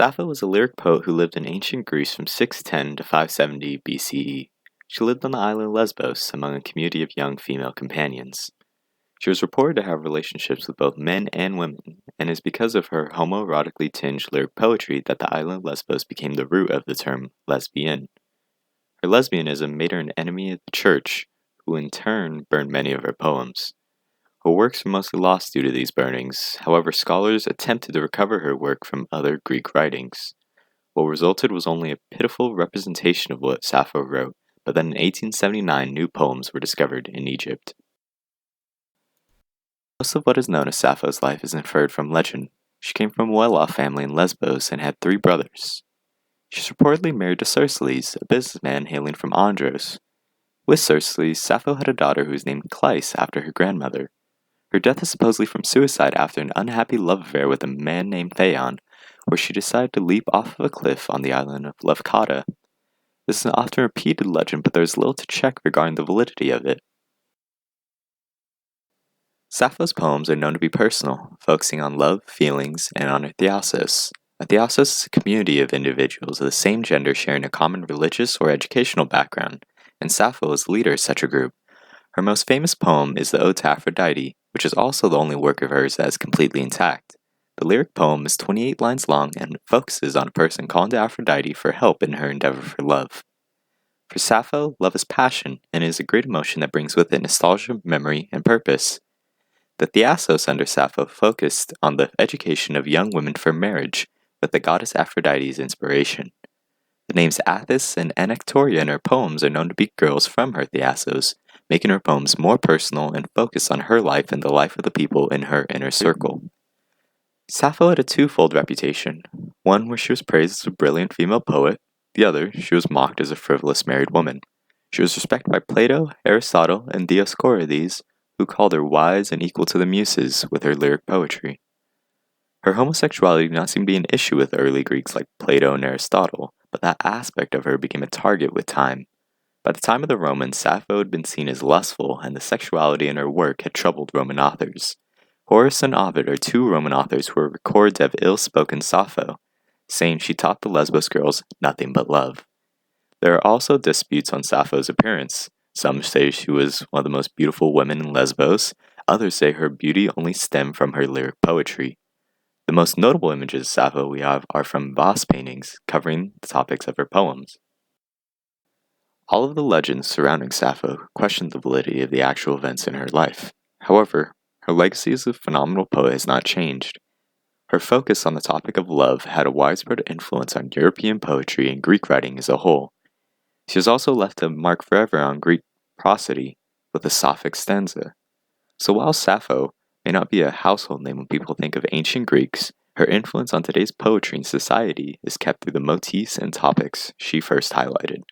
Sappho was a lyric poet who lived in ancient Greece from 610 to 570 BCE. She lived on the island Lesbos among a community of young female companions. She was reported to have relationships with both men and women, and it is because of her homoerotically tinged lyric poetry that the island Lesbos became the root of the term lesbian. Her lesbianism made her an enemy of the church, who in turn burned many of her poems. Her works were mostly lost due to these burnings. However, scholars attempted to recover her work from other Greek writings. What resulted was only a pitiful representation of what Sappho wrote, but then in 1879 new poems were discovered in Egypt. Most of what is known as Sappho's life is inferred from legend. She came from a well-off family in Lesbos and had 3 brothers. She is reportedly married to Cerceles, a businessman hailing from Andros. With Cerceles, Sappho had a daughter who was named Cleis after her grandmother. Her death is supposedly from suicide after an unhappy love affair with a man named Theon, where she decided to leap off of a cliff on the island of Leucata. This is an often repeated legend, but there is little to check regarding the validity of it. Sappho's poems are known to be personal, focusing on love, feelings, and on her theasos. A theasos is a community of individuals of the same gender sharing a common religious or educational background, and Sappho is the leader of such a group. Her most famous poem is the Ode to Aphrodite, which is also the only work of hers that is completely intact. The lyric poem is 28 lines long and focuses on a person calling to Aphrodite for help in her endeavor for love. For Sappho, love is passion, and it is a great emotion that brings with it nostalgia, memory, and purpose. The Thiassos under Sappho focused on the education of young women for marriage, with the goddess Aphrodite's inspiration. The names Athis and Anactoria in her poems are known to be girls from her Thiassos, making her poems more personal and focused on her life and the life of the people in her inner circle. Sappho had a twofold reputation, one where she was praised as a brilliant female poet, the other she was mocked as a frivolous married woman. She was respected by Plato, Aristotle, and Dioscorides, who called her wise and equal to the Muses with her lyric poetry. Her homosexuality did not seem to be an issue with the early Greeks like Plato and Aristotle, but that aspect of her became a target with time. By the time of the Romans, Sappho had been seen as lustful, and the sexuality in her work had troubled Roman authors. Horace and Ovid are 2 Roman authors who are recorded to have ill-spoken Sappho, saying she taught the Lesbos girls nothing but love. There are also disputes on Sappho's appearance. Some say she was one of the most beautiful women in Lesbos, others say her beauty only stemmed from her lyric poetry. The most notable images of Sappho we have are from vase paintings covering the topics of her poems. All of the legends surrounding Sappho question the validity of the actual events in her life. However, her legacy as a phenomenal poet has not changed. Her focus on the topic of love had a widespread influence on European poetry and Greek writing as a whole. She has also left a mark forever on Greek prosody with a Sapphic stanza. So while Sappho may not be a household name when people think of ancient Greeks, her influence on today's poetry and society is kept through the motifs and topics she first highlighted.